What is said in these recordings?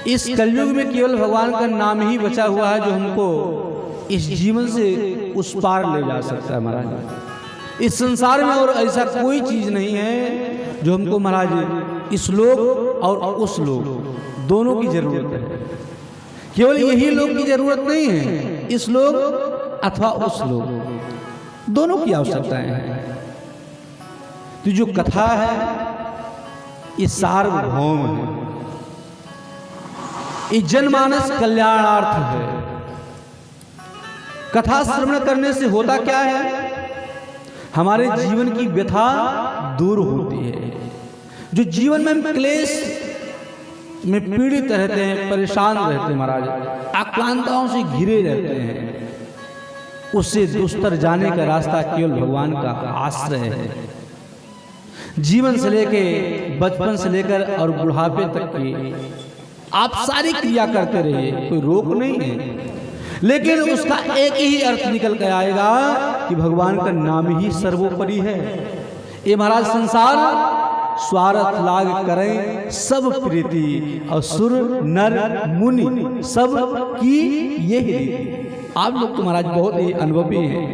इस कलयुग में केवल भगवान का नाम ही बचा हुआ है जो हमको इस जीवन से उस पार ले जा सकता है महाराज। इस संसार में और ऐसा कोई चीज नहीं है जो हमको महाराज इस लोक और उस लोक दोनों की जरूरत है। केवल यही लोक की जरूरत नहीं है, इस लोक अथवा उस लोक दोनों की आवश्यकताएं हैं। तो जो कथा है ये सार्वभौम है, ये जनमानस कल्याणार्थ है। कथा श्रवण करने से होता क्या है, हमारे जीवन की व्यथा दूर होती है। जो जीवन में हम क्लेश में पीड़ित रहते हैं, परेशान रहते हैं महाराज, आक्रांताओं से घिरे रहते हैं, उससे दुस्तर जाने का रास्ता केवल भगवान का आश्रय है। जीवन से लेके बचपन से लेकर और बुढ़ापे तक की आप सारी क्रिया करते रहिए, कोई रोक नहीं है, लेकिन उसका एक ही अर्थ निकल कर आएगा कि भगवान का नाम ही सर्वोपरि है। ये महाराज संसार स्वार्थ लाग करें सब प्रीति, और सुर नर मुनि सब की यही रीति। आप लोग तो महाराज बहुत ही अनुभवी हैं,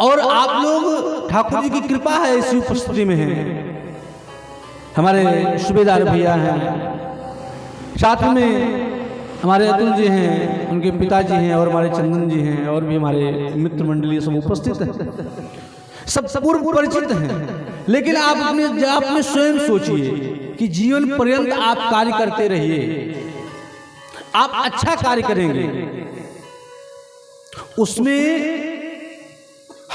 और आप लोग ठाकुर जी की कृपा है इसी उपस्थिति में हैं। हमारे सूबेदार भैया हैं, साथ में हमारे अतुल जी हैं, उनके पिताजी हैं, और हमारे चंदन जी हैं, और भी हमारे मित्र मंडली सब उपस्थित हैं, सब पूर्व परिचित हैं। लेकिन आप अपने स्वयं सोचिए कि जीवन पर्यंत आप कार्य करते रहिए, आप अच्छा कार्य करेंगे, उसमें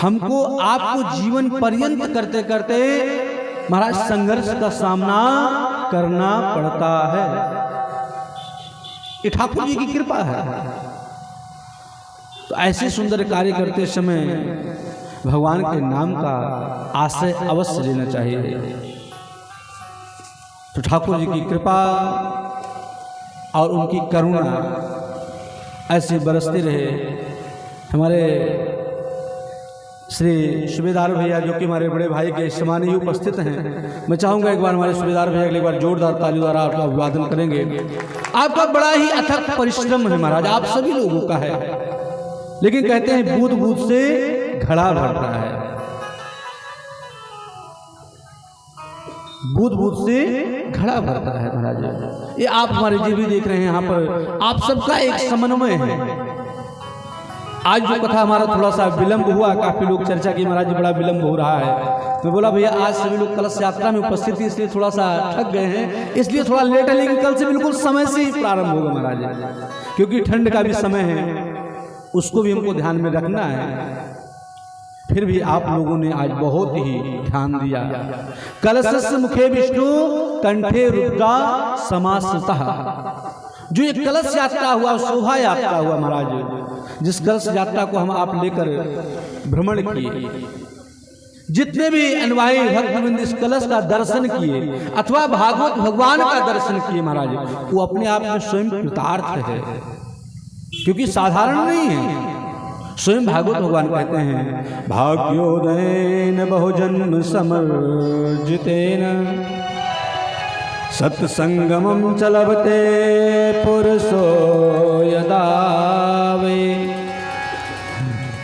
हमको आपको जीवन पर्यंत करते करते महाराज संघर्ष का सामना करना पड़ता है। ये ठाकुर जी की कृपा है। तो ऐसे सुंदर कार्य करते समय भगवान के नाम का आश्रय अवश्य लेना चाहिए। तो ठाकुर जी की कृपा और उनकी करुणा ऐसे बरसती रहे। हमारे श्री सूबेदार भैया जो कि हमारे बड़े भाई के समान ही उपस्थित हैं, मैं चाहूँगा एक बार हमारे सूबेदार भैया एक बार जोरदार ताली द्वारा आपका अभिवादन करेंगे। आपका बड़ा ही अथक परिश्रम है महाराज, आप सभी लोगों का है, लेकिन कहते हैं बूंद बूंद से घड़ा भरता है, बूंद बूंद से घड़ा भरता है महाराज। ये आप हमारे जो भी देख रहे हैं यहाँ पर, आप सबका एक समन्वय है। आज जो कथा हमारा थोड़ा सा विलंब हुआ, काफी लोग चर्चा की महाराज बड़ा विलंब हो रहा है, मैं बोला भैया आज सभी लोग कलश यात्रा में उपस्थित थी इसलिए थोड़ा सा थक गए हैं, इसलिए थोड़ा लेट है, लेकिन कल से बिल्कुल समय से ही प्रारंभ होगा महाराज, क्योंकि ठंड का भी समय है, उसको भी हमको ध्यान में रखना है। फिर भी आप लोगों ने आज बहुत ही ध्यान दिया। कलशस्य मुखे विष्णु कंठे रुद्रा समाश्रितः, जो ये कलश यात्रा हुआ, शोभा यात्रा हुआ महाराज, जिस कलश यात्रा को हम आप लेकर भ्रमण किए, जितने भी अनुयायी भक्तवृंद इस कलश का दर्शन किए अथवा भागवत भगवान का दर्शन किए महाराज, वो अपने आप में स्वयं कृतार्थ है, क्योंकि साधारण नहीं है। स्वयं भागवत भगवान कहते हैं, भाग्योदयेन बहुजन्म समर्जितेन सत्संगमं च लभते पुरुषो यदा वे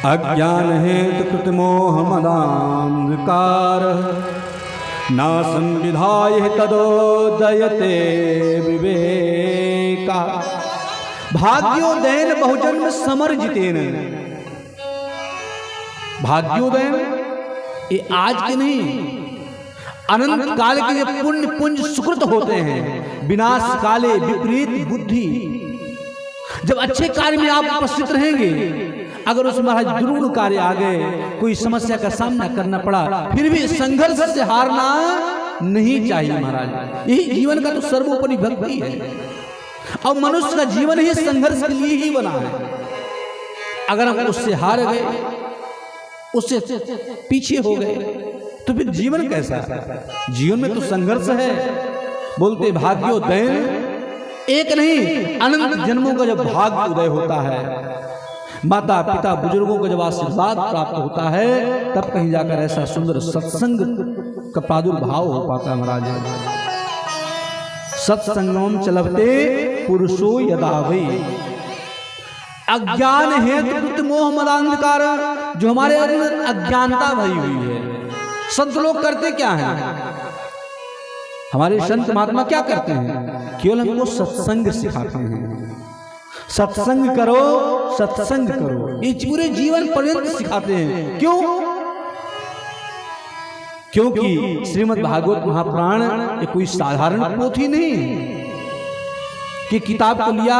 अज्ञान हेतु कृत मोह मदान्धकार नासं विधाय तदोदयते विवेका। भाग्योदयन बहुजन्म समर्जितेन, भाग्योदयन ये आज के नहीं, अनंत काल के जो पुण्य पुंज सुकृत होते हैं, विनाश काले विपरीत बुद्धि, जब अच्छे कार्य में आप उपस्थित रहेंगे, अगर उस महाराज दुर्गुण कार्य आ गए, कोई समस्या का सामना करना पड़ा, फिर भी संघर्ष से हारना नहीं चाहिए महाराज। यही जीवन का तो सर्वोपरि भक्ति है, और मनुष्य का जीवन ही संघर्ष के लिए ही बना है। अगर हम उससे हार गए, उससे पीछे हो गए, तो फिर जीवन कैसा है? जीवन में तो संघर्ष है। बोलते भाग्योदयन, एक नहीं अनंत जन्मों का जब भाग्य उदय होता है, माता पिता बुजुर्गों का जब आशीर्वाद प्राप्त होता है, तब कहीं जाकर ऐसा सुंदर सत्संग का प्रादुर्भाव हो पाता है महाराज। सत्संगम चलते पुरुषो यदावे। अज्ञान हेतु मोह मदांधकार, जो हमारे अंदर अज्ञानता भरी हुई है। संत लोग करते क्या हैं? हमारे संत महात्मा क्या करते हैं? केवल हमको सत्संग सिखाते हैं। सत्संग करो, सत्संग करो, ये पूरे जीवन पर्यंत सिखाते हैं। क्यों? क्योंकि श्रीमद् भागवत महापुराण ये कोई साधारण पोथी नहीं है कि किताब को लिया,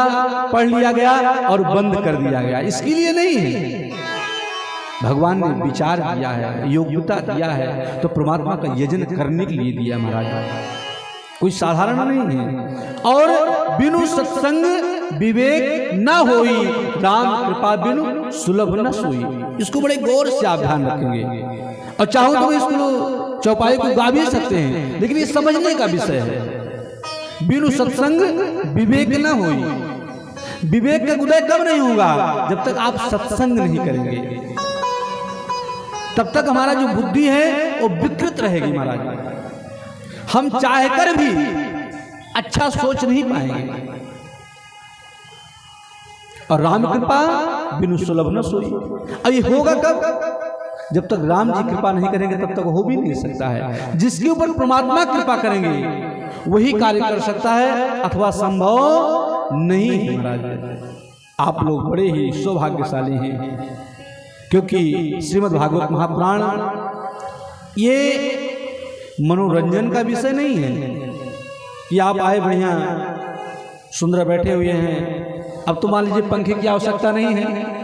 पढ़ लिया गया और बंद कर दिया गया। इसके लिए नहीं है। भगवान ने विचार दिया है, योग्यता दिया है, तो परमात्मा का यजन करने के लिए दिया महाराज। कोई साधारण नहीं है। और बिनु सत्संग विवेक न होई, राम कृपा बिनु सुलभ न सोई। इसको बड़े गौर से आप ध्यान रखेंगे। और चाहो तो इसको चौपाई को गा भी सकते हैं, लेकिन ये समझने का विषय है। बिनु सत्संग विवेक न होई। विवेक का उदय कब नहीं होगा? जब तक आप सत्संग नहीं करेंगे। तब तक हमारा जो बुद्धि है वो विकृत रहेगी महाराज। हम चाहकर भी अच्छा सोच नहीं पाएंगे। और राम कृपा बिनु सुलभ न सोई। अब ये होगा कब? जब तक राम जी कृपा नहीं करेंगे तब तक हो भी नहीं सकता है। जिसके ऊपर परमात्मा कृपा करेंगे वही कार्य कर सकता है, अथवा संभव नहीं है महाराज। आप लोग बड़े ही सौभाग्यशाली हैं, क्योंकि श्रीमद् भागवत महापुराण ये मनोरंजन का विषय नहीं है कि आप आए बढ़िया सुंदर बैठे हुए हैं। अब तो मान लीजिए पंखे की आवश्यकता नहीं है,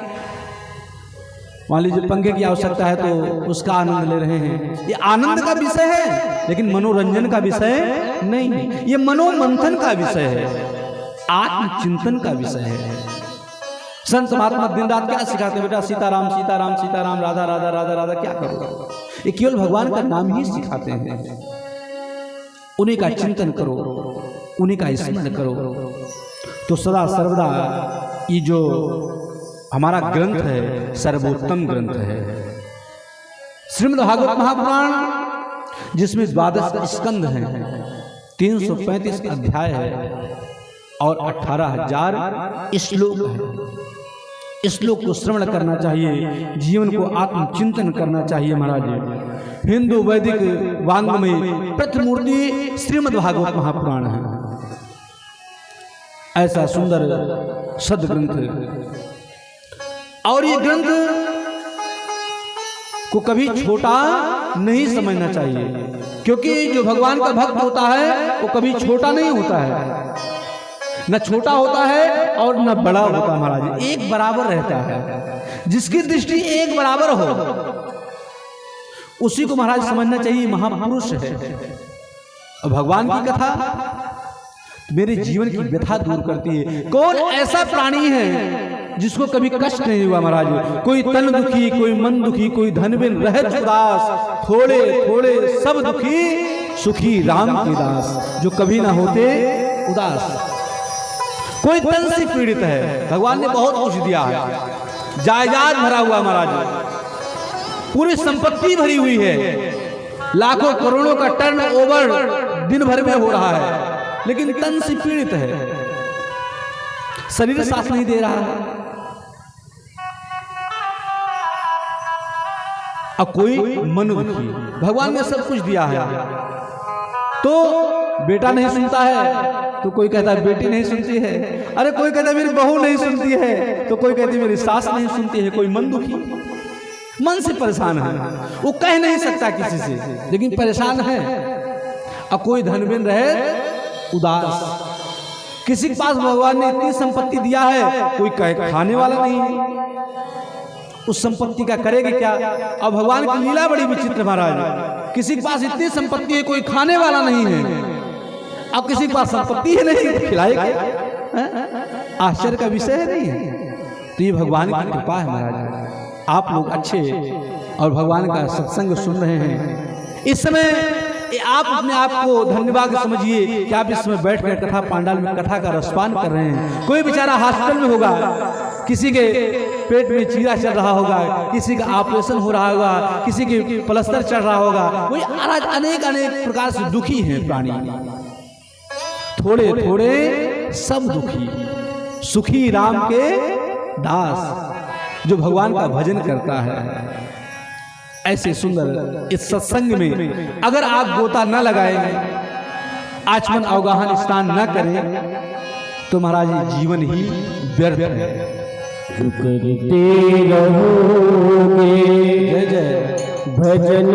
मान लीजिए पंखे की आवश्यकता है तो उसका आनंद ले रहे हैं। ये आनंद का विषय है, लेकिन मनोरंजन का विषय नहीं है। ये मनोमंथन का विषय है, आत्मचिंतन का विषय है। संत महात्मा दिन रात क्या सिखाते हैं? बेटा सीताराम सीताराम सीताराम, राधा राधा राधा राधा क्या करो? ये केवल भगवान का नाम ही सिखाते हैं। उन्हीं का चिंतन करो, उन्हीं का स्मरण करो, तो सदा सर्वदा ये जो हमारा ग्रंथ है सर्वोत्तम ग्रंथ है। श्रीमद् भागवत महापुराण जिसमें 12 स्कंध हैं, 335 अध्याय है और 18,000 श्लोक है। श्लोक को श्रवण करना चाहिए, जीवन को आत्मचिंतन करना चाहिए महाराज। हिंदू वैदिक वांग्मय प्रतिमूर्ति श्रीमद् भागवत महापुराण है। ऐसा सुंदर सदग्रंथ, और ये ग्रंथ को कभी छोटा नहीं समझना चाहिए, क्योंकि जो भगवान का भक्त होता है वो कभी छोटा नहीं होता है, न छोटा होता है और न बड़ा होता महाराज, एक बराबर रहता है। जिसकी दृष्टि एक बराबर हो उसी को महाराज समझना चाहिए महापुरुष है। और भगवान की कथा मेरे जीवन की व्यथा दूर करती है। कौन ऐसा प्राणी है जिसको कभी कष्ट नहीं हुआ महाराज? कोई तन दुखी, कोई मन दुखी, कोई धन बिन रहत उदास, थोड़े थोड़े सब दुखी, सुखी राम के दास, जो कभी ना होते उदास। कोई तन से पीड़ित है, भगवान ने बहुत कुछ दिया है, जायदाद भरा हुआ महाराज, पूरी संपत्ति भरी हुई है, लाखों करोड़ों का टर्न ओवर दिन भर में हो रहा है, लेकिन तन से पीड़ित है, शरीर साथ नहीं दे रहा है। अब कोई मन दुखी, भगवान ने सब कुछ दिया है, तो बेटा नहीं सुनता है तो कोई कहता है बेटी नहीं सुनती है, अरे कोई कहता है मेरी बहू नहीं सुनती है, तो कोई कहती है मेरी सास नहीं सुनती है। कोई मन दुखी, मन से परेशान है, वो कह नहीं सकता किसी से, लेकिन परेशान है। अब कोई धनबिन रहे उदास, किसी के पास भगवान ने इतनी संपत्ति दिया है, कोई कहे खाने वाला नहीं है, उस संपत्ति का करेगा क्या? अब भगवान की लीला बड़ी विचित्र महाराज, किसी के पास इतनी संपत्ति है, कोई खाने वाला नहीं है, अब किसी के पास संपत्ति है नहीं, खिलाएगा? आश्चर्य का विषय है नहीं है? तो ये भगवान की कृपा है महाराज। आप लोग अच्छे और भगवान का सत्संग सुन रहे हैं, इस समय आप अपने आप को धन्यवाद समझिए कि आप इस समय बैठ कर कथा पांडाल में कथा का रसपान कर रहे हैं। कोई बेचारा हॉस्पिटल में होगा, किसी के पेट में चीरा चल रहा होगा, किसी का ऑपरेशन हो रहा होगा, किसी के प्लास्टर चढ़ रहा होगा, वही अनेक अनेक प्रकार से दुखी हैं प्राणी। थोड़े थोड़े सब दुखी, सुखी राम के दास, जो भगवान का भजन करता है। ऐसे सुंदर इस सत्संग में अगर आप गोता न लगाएंगे, आचमन अवगाहन स्नान न करें, तो महाराज जीवन ही व्यर्थ है। जो करते रहोगे जय जय भजन